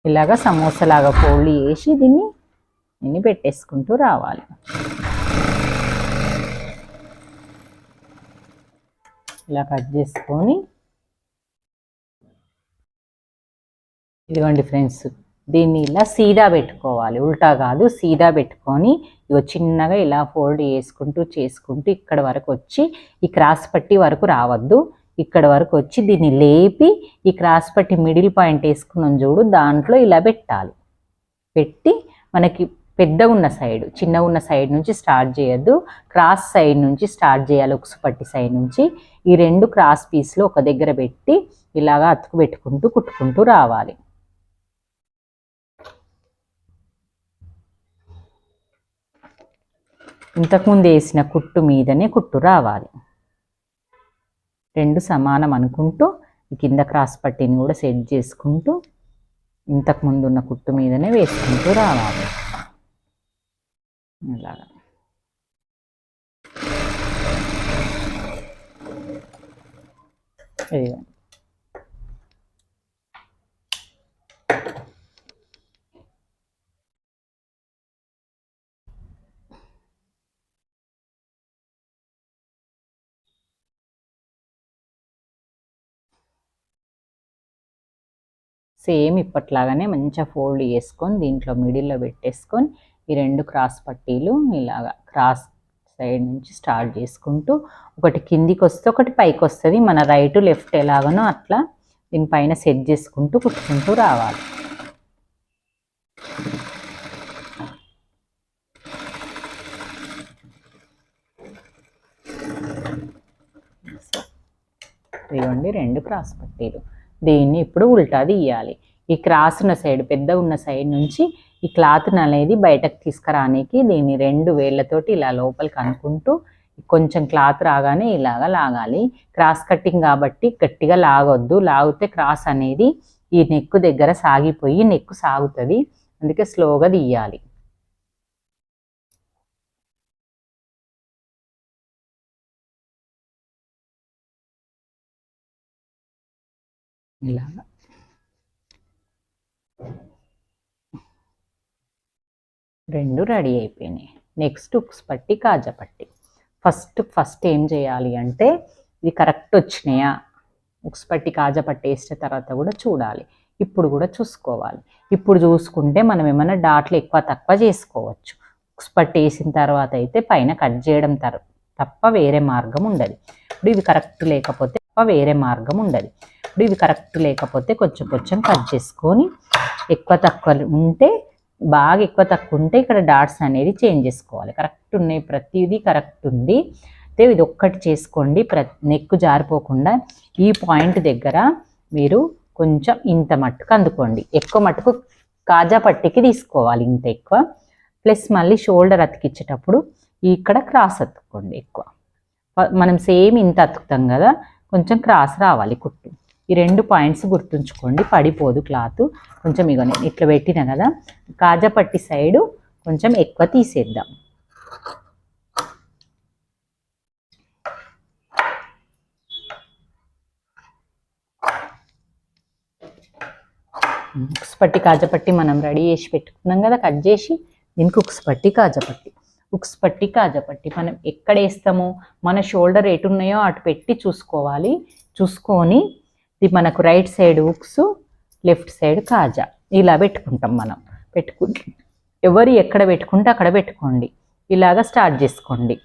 ఇలాగా సమోసాలాగా ఫోల్డ్ చేసి దీన్ని పెట్టేసుకుంటూ రావాలి. ఇలా కట్ చేసుకొని ఇదిగోండి ఫ్రెండ్స్, దీన్ని ఇలా సీదా పెట్టుకోవాలి, ఉల్టా కాదు, సీదా పెట్టుకొని ఇగో చిన్నగా ఇలా ఫోల్డ్ చేసుకుంటూ ఇక్కడ వరకు వచ్చి ఈ క్రాస్ పట్టి వరకు రావద్దు, ఇక్కడ వరకు వచ్చి దీన్ని లేపి ఈ క్రాస్ పట్టి మిడిల్ పాయింట్ వేసుకున్నాం చూడు, దాంట్లో ఇలా పెట్టాలి. పెట్టి మనకి పెద్దగా ఉన్న సైడ్ చిన్నగా ఉన్న సైడ్ నుంచి స్టార్ట్ చేయొద్దు, క్రాస్ సైడ్ నుంచి స్టార్ట్ చేయాలి. ఉక్సు పట్టి సైడ్ నుంచి ఈ రెండు క్రాస్ పీస్లు ఒక దగ్గర పెట్టి ఇలాగా అతుకు పెట్టుకుంటూ కుట్టుకుంటూ రావాలి. ఇంతకుముందు వేసిన కుట్టు మీదనే కుట్టు రావాలి. రెండు సమానం అనుకుంటూ కింద క్రాస్ పట్టీని కూడా సెట్ చేసుకుంటూ ఇంతకుముందు ఉన్న కుట్టు మీదనే వేసుకుంటూ రావాలి. ఇలాగా సేమ్ ఇప్పట్లాగానే మంచిగా ఫోల్డ్ చేసుకొని దీంట్లో మిడిల్లో పెట్టేసుకొని ఈ రెండు క్రాస్ పట్టీలు ఇలాగా క్రాస్ సైడ్ నుంచి స్టార్ట్ చేసుకుంటూ ఒకటి కిందికి వస్తే ఒకటి పైకి వస్తుంది. మన రైట్ లెఫ్ట్ ఎలాగనో అట్లా దీనిపైన సెట్ చేసుకుంటూ కుట్టుకుంటూ రావాలి. ఇదిగోండి 2 క్రాస్ పట్టీలు. దీన్ని ఇప్పుడు ఉల్టా తీయాలి. ఈ క్రాస్ ఉన్న సైడ్, పెద్ద ఉన్న సైడ్ నుంచి ఈ క్లాత్ని అనేది బయటకు తీసుకురానికి దీన్ని 2 వేళ్ళతోటి ఇలా లోపలికి అనుకుంటూ కొంచెం క్లాత్ రాగానే ఇలాగా లాగాలి. క్రాస్ కట్టింగ్ కాబట్టి గట్టిగా లాగొద్దు, లాగితే క్రాస్ అనేది ఈ నెక్ దగ్గర సాగిపోయి నెక్ సాగుతుంది, అందుకే స్లోగా తీయాలి. ఇలాగా 2 రెడీ అయిపోయినాయి. నెక్స్ట్ ఉక్స్ పట్టి, కాజా పట్టి. ఫస్ట్ ఏం చేయాలి అంటే ఇది కరెక్ట్ వచ్చినాయా, ఉక్స్ పట్టి కాజా పట్టి వేసిన తర్వాత కూడా చూడాలి. ఇప్పుడు కూడా చూసుకోవాలి. ఇప్పుడు చూసుకుంటే మనం ఏమైనా డాట్లు ఎక్కువ తక్కువ చేసుకోవచ్చు. ఉక్స్ పట్టి వేసిన తర్వాత అయితే పైన కట్ చేయడం తప్ప వేరే మార్గం ఉండదు. ఇప్పుడు ఇవి కరెక్ట్ లేకపోతే కొంచెం కొంచెం కట్ చేసుకొని, ఎక్కువ తక్కువ ఉంటే బాగా ఎక్కువ తక్కువ ఉంటే ఇక్కడ డాట్స్ అనేది చేంజ్ చేసుకోవాలి. కరెక్ట్ ఉన్నాయి, ప్రతిదీ కరెక్ట్ ఉంది. అయితే ఇది ఒక్కటి చేసుకోండి, నెక్ జారిపోకుండా. ఈ పాయింట్ దగ్గర మీరు కొంచెం ఇంత మట్టుకు అందుకోండి. ఎక్కువ మట్టుకు కాజా పట్టికి తీసుకోవాలి, ఇంత ఎక్కువ. ప్లస్ మళ్ళీ షోల్డర్ అతికిచ్చేటప్పుడు ఇక్కడ క్రాస్ అతుక్కోండి ఎక్కువ. మనం సేమ్ ఇంత అతుకుతాం కదా, కొంచెం క్రాస్ రావాలి కుట్టు. ఈ 2 పాయింట్స్ గుర్తుంచుకోండి, పడిపోదు క్లాత్. కొంచెం ఇగో నేను ఇట్లా పెట్టినా కదా, కాజా పట్టి సైడు కొంచెం ఎక్కువ తీసేద్దాం. ఉక్స్ పట్టి కాజా పట్టి మనం రెడీ చేసి పెట్టుకున్నాం కదా, కట్ చేసి. దీనికి ఉక్స్ పట్టి కాజా పట్టి. ఉక్స్ పట్టి కాజా పట్టి మనం ఎక్కడ వేస్తామో, మన షోల్డర్ ఎటు ఉన్నాయో అటు పెట్టి చూసుకోవాలి. చూసుకొని ఇది మనకు రైట్ సైడ్ ఉక్స్, లెఫ్ట్ సైడ్ కాజా ఇలా పెట్టుకుంటాం మనం. ఎవరు ఎక్కడ పెట్టుకుంటే అక్కడ పెట్టుకోండి. ఇలాగా స్టార్ట్ చేసుకోండి.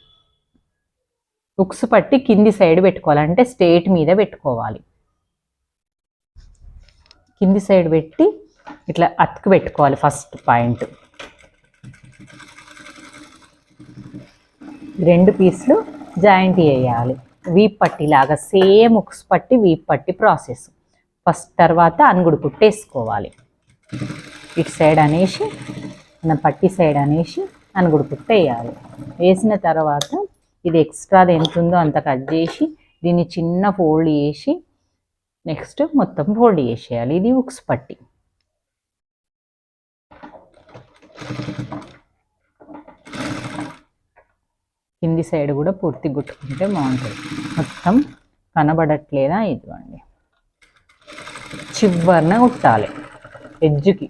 ఉక్స్ పట్టి కింది సైడ్ పెట్టుకోవాలంటే స్ట్రేట్ మీద పెట్టుకోవాలి. కింది సైడ్ పెట్టి ఇట్లా అతుకు పెట్టుకోవాలి. ఫస్ట్ పాయింట్ 2 పీసులు జాయింట్ వేయాలి. వీప్ పట్టి లాగా సేమ్ ఉక్స్ పట్టి వీప్ పట్టి ప్రాసెస్. ఫస్ట్ తర్వాత అనుగుడు కుట్టేసుకోవాలి. ఇటు సైడ్ అనేసి మన పట్టి సైడ్ అనేసి అనుగుడు కుట్టు వేయాలి. వేసిన తర్వాత ఇది ఎక్స్ట్రాది ఎంత ఉందో అంత కట్ చేసి దీన్ని చిన్న ఫోల్డ్ చేసి నెక్స్ట్ మొత్తం ఫోల్డ్ చేసేయాలి. ఇది ఉక్స్ పట్టి. కింది సైడ్ కూడా పూర్తి గుట్టుకుంటే బాగుంటుంది. మొత్తం కనబడట్లేదా, ఇదిగోండి చివరన కుట్టాలి. ఎడ్జ్కి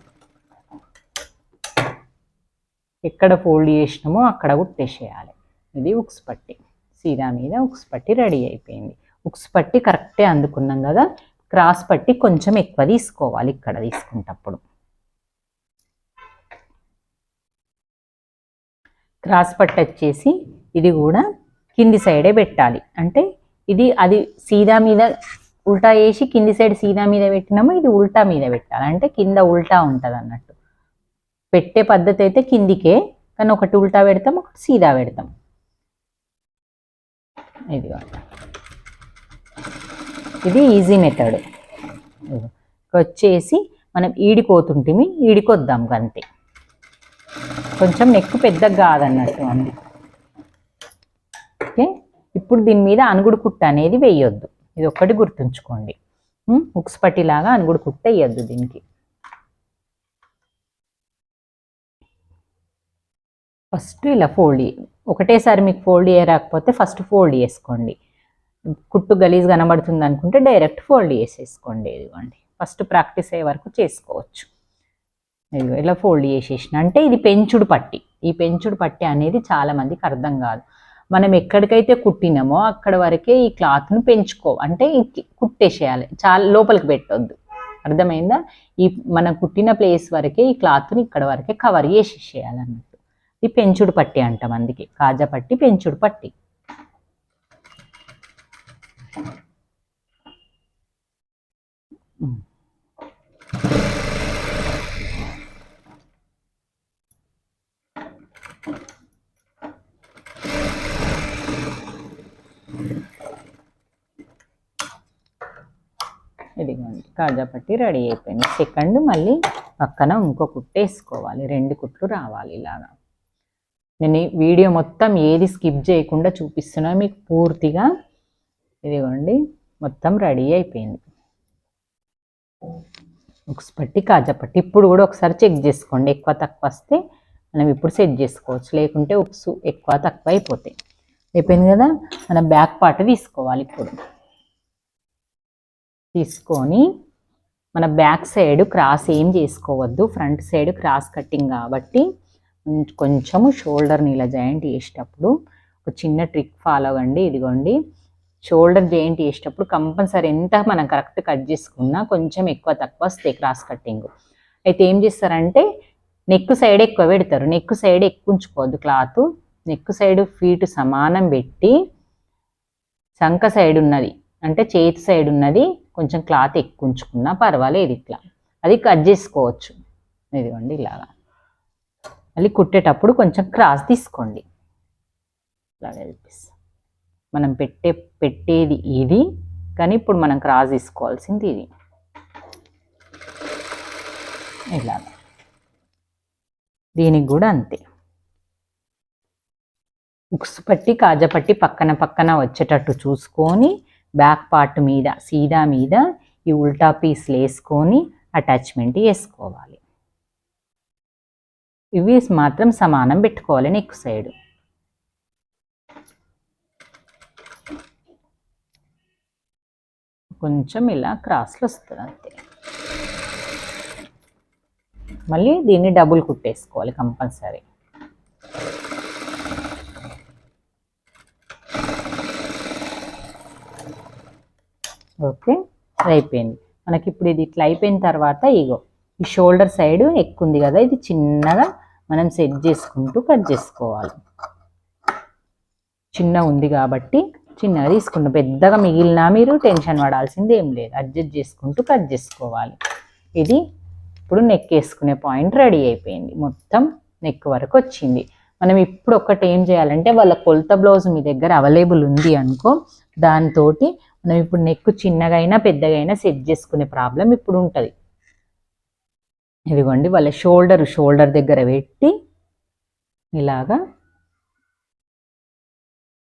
ఎక్కడ ఫోల్డ్ చేసినామో అక్కడ కుట్టేసేయాలి. ఇది ఉక్స్ పట్టి. సీదా మీద ఉక్స్ పట్టి రెడీ అయిపోయింది. ఉక్స్ పట్టి కరెక్టే అందుకున్నాం కదా, క్రాస్ పట్టి కొంచెం ఎక్కువ తీసుకోవాలి ఇక్కడ తీసుకునేటప్పుడు. క్రాస్ పట్టి వచ్చేసి ఇది కూడా కింది సైడే పెట్టాలి. అంటే ఇది అది సీదా మీద ఉల్టా వేసి కింది సైడ్ సీదా మీద పెట్టినాము, ఇది ఉల్టా మీద పెట్టాలి. అంటే కింద ఉల్టా ఉంటుంది అన్నట్టు. పెట్టే పద్ధతి అయితే కిందికే, కానీ ఒకటి ఉల్టా పెడతాం, ఒకటి సీదా పెడతాం. ఇది ఈజీ మెథడ్. వచ్చేసి మనం ఈడిపోతుంటిమి, ఈడికొద్దాం అంతే. కొంచెం నెక్ పెద్దగా కాదన్నట్టు అంది. ఓకే, ఇప్పుడు దీని మీద అనుగుడు కుట్ట అనేది వేయొద్దు. ఇది ఒక్కటి గుర్తుంచుకోండి. ఉక్స్ పట్టిలాగా అనుగుడు కుట్ట వేయొద్దు దీనికి. ఫస్ట్ ఇలా ఫోల్డ్ ఒకటేసారి మీకు ఫోల్డ్ చేయరాకపోతే ఫస్ట్ ఫోల్డ్ చేసుకోండి. కుట్టు గలీజ్ కనబడుతుంది అనుకుంటే డైరెక్ట్ ఫోల్డ్ చేసేసుకోండి. ఇదిగోండి ఫస్ట్ ప్రాక్టీస్ అయ్యే వరకు చేసుకోవచ్చు. ఇదిగో ఇలా ఫోల్డ్ చేసేసిన అంటే ఇది పెంచుడు పట్టి. ఈ పెంచుడు పట్టి అనేది చాలా మందికి అర్థం కాదు. మనం ఎక్కడికైతే కుట్టినామో అక్కడ వరకే ఈ క్లాత్ను అంటే కుట్టేసేయాలి, చాలా లోపలికి పెట్టొద్దు. అర్థమైందా? ఈ మనం కుట్టిన ప్లేస్ వరకే ఈ క్లాత్ని ఇక్కడ వరకే కవర్ చేసేసేయాలి అన్నట్టు. ఇది పెంచుడు పట్టి అంటాం, అందుకే కాజా పట్టి, పెంచుడు పట్టి. కాజా పట్టి రెడీ అయిపోయింది. సెకండ్ మళ్ళీ పక్కన ఇంకో కుట్టు వేసుకోవాలి, 2 కుట్లు రావాలి ఇలాగా. నేను ఈ వీడియో మొత్తం ఏది స్కిప్ చేయకుండా చూపిస్తున్నా మీకు పూర్తిగా. ఇదిగోండి మొత్తం రెడీ అయిపోయింది. ఉక్స్ పట్టి కాజా పట్టి ఇప్పుడు కూడా ఒకసారి చెక్ చేసుకోండి, ఎక్కువ తక్కువ వస్తే మనం ఇప్పుడు సెట్ చేసుకోవచ్చు, లేకుంటే ఉక్స్ ఎక్కువ తక్కువ అయిపోతాయి. అయిపోయింది కదా. మనం బ్యాక్ పార్ట్ తీసుకోవాలి. ఇప్పుడు తీసుకొని మన బ్యాక్ సైడ్ క్రాస్ ఏం చేసుకోవద్దు, ఫ్రంట్ సైడ్ క్రాస్ కట్టింగ్ కాబట్టి కొంచెము షోల్డర్ని ఇలా జాయింట్ చేసేటప్పుడు ఒక చిన్న ట్రిక్ ఫాలో అవ్వండి. ఇదిగోండి షోల్డర్ జాయింట్ చేసేటప్పుడు కంపల్సరీ ఎంత మనం కరెక్ట్ కట్ చేసుకున్నా కొంచెం ఎక్కువ తక్కువ వస్తాయి క్రాస్ కట్టింగ్. అయితే ఏం చేస్తారంటే నెక్ సైడ్ ఎక్కువ పెడతారు, నెక్ సైడ్ ఎక్కువ ఉంచుకోవద్దు క్లాత్. నెక్ సైడ్ ఫీట్ సమానం పెట్టి సంక సైడ్ ఉన్నది అంటే చేతి సైడ్ ఉన్నది కొంచెం క్లాత్ ఎక్కువ ఉంచుకున్నా పర్వాలేదు, ఇట్లా అది కట్ చేసుకోవచ్చు. ఇదిగోండి ఇలాగా. మళ్ళీ కుట్టేటప్పుడు కొంచెం క్రాస్ తీసుకోండి. ఇలాగా చూపిస్తా. మనం పెట్టేది ఇది, కానీ ఇప్పుడు మనం క్రాస్ తీసుకోవాల్సింది ఇది. ఇలా దీనికి కూడా అంతే. ఉక్స్ పట్టి కాజా పట్టి పక్కన పక్కన వచ్చేటట్టు చూసుకొని బ్యాక్ పార్ట్ మీద సీదా మీద ఈ ఉల్టా పీస్లు వేసుకొని అటాచ్మెంట్ వేసుకోవాలి. ఇవి మాత్రం సమానం పెట్టుకోవాలి నెక్ సైడ్. కొంచెం ఇలా క్రాస్లు వస్తుంది అంతే. మళ్ళీ దీన్ని డబుల్ కుట్టేసుకోవాలి కంపల్సరీ. ఓకే అయిపోయింది మనకి. ఇప్పుడు ఇది ఇట్లా అయిపోయిన తర్వాత ఇగో ఈ షోల్డర్ సైడ్ ఎక్కువ ఉంది కదా, ఇది చిన్నగా మనం సెట్ చేసుకుంటూ కట్ చేసుకోవాలి. చిన్న ఉంది కాబట్టి చిన్నగా తీసుకుంటాం, పెద్దగా మిగిలినా మీరు టెన్షన్ పడాల్సింది ఏం లేదు, అడ్జస్ట్ చేసుకుంటూ కట్ చేసుకోవాలి. ఇది ఇప్పుడు నెక్ వేసుకునే పాయింట్ రెడీ అయిపోయింది, మొత్తం నెక్ వరకు వచ్చింది. మనం ఇప్పుడు ఒక్కటి ఏం చేయాలంటే వాళ్ళ కొలత బ్లౌజ్ మీ దగ్గర అవైలబుల్ ఉంది అనుకో, దాంతో మనం ఇప్పుడు నెక్ చిన్నగా అయినా పెద్దగా అయినా సెట్ చేసుకునే ప్రాబ్లం ఇప్పుడు ఉంటుంది. ఇదిగోండి వాళ్ళ షోల్డర్ దగ్గర పెట్టి ఇలాగా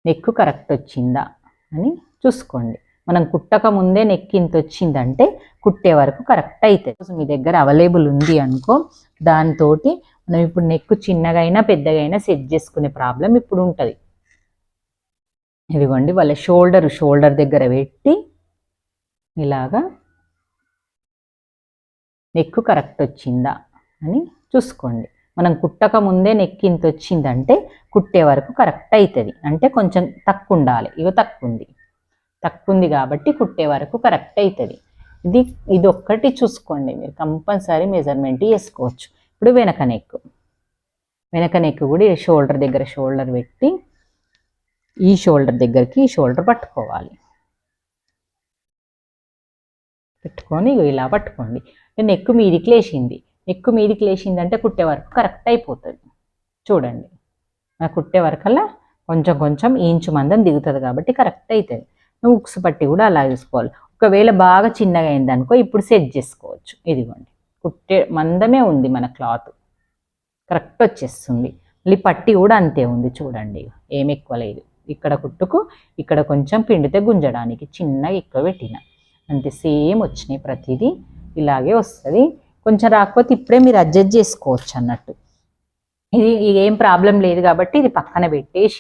నెక్ కరెక్ట్ వచ్చిందా అని చూసుకోండి. మనం కుట్టక ముందే నెక్ ఇంత వచ్చిందంటే కుట్టే వరకు కరెక్ట్ అవుతుంది. మీ దగ్గర అవైలబుల్ ఉంది అనుకో, దాంతో మనం ఇప్పుడు నెక్ చిన్నగా అయినా పెద్దగా అయినా సెట్ చేసుకునే ప్రాబ్లం ఇప్పుడు ఉంటుంది. ఇదిగోండి వాళ్ళ షోల్డర్ దగ్గర పెట్టి ఇలాగా నెక్ కరెక్ట్ వచ్చిందా అని చూసుకోండి. మనం కుట్టక ముందే నెక్ ఇంత వచ్చిందంటే కుట్టే వరకు కరెక్ట్ అవుతుంది, అంటే కొంచెం తక్కువ ఉండాలి. ఇగో తక్కువ ఉంది కాబట్టి కుట్టే వరకు కరెక్ట్ అవుతుంది. ఇది ఒక్కటి చూసుకోండి, మీరు కంపల్సరీ మెజర్మెంట్ వేసుకోవచ్చు. ఇప్పుడు వెనక నెక్ కూడా షోల్డర్ దగ్గర షోల్డర్ పెట్టి ఈ షోల్డర్ దగ్గరికి ఈ షోల్డర్ పట్టుకోవాలి. పెట్టుకొని ఇలా పట్టుకోండి. నెక్ మీదికి లేచింది అంటే కుట్టే వరకు కరెక్ట్ అయిపోతుంది. చూడండి కుట్టే వరకల్లా కొంచెం ఇంచు మందం దిగుతుంది కాబట్టి కరెక్ట్ అవుతుంది. నువ్వు ఉక్స్ పట్టి కూడా అలా చూసుకోవాలి. ఒకవేళ బాగా చిన్నగా అయింది అనుకో ఇప్పుడు సెట్ చేసుకోవచ్చు. ఇదిగోండి కుట్టే మందమే ఉంది మన క్లాత్, కరెక్ట్ వచ్చేస్తుంది. మళ్ళీ పట్టి కూడా అంతే ఉంది చూడండి, ఏమి ఎక్కువ లేదు. ఇక్కడ కుట్టుకు ఇక్కడ కొంచెం పిండితే గుంజడానికి చిన్నగా ఎక్కువ పెట్టిన అంతే, సేమ్ వచ్చినాయి. ప్రతిదీ ఇలాగే వస్తుంది. కొంచెం రాకపోతే ఇప్పుడే మీరు అడ్జస్ట్ చేసుకోవచ్చు అన్నట్టు. ఇది ఏం ప్రాబ్లం లేదు కాబట్టి ఇది పక్కన పెట్టేసి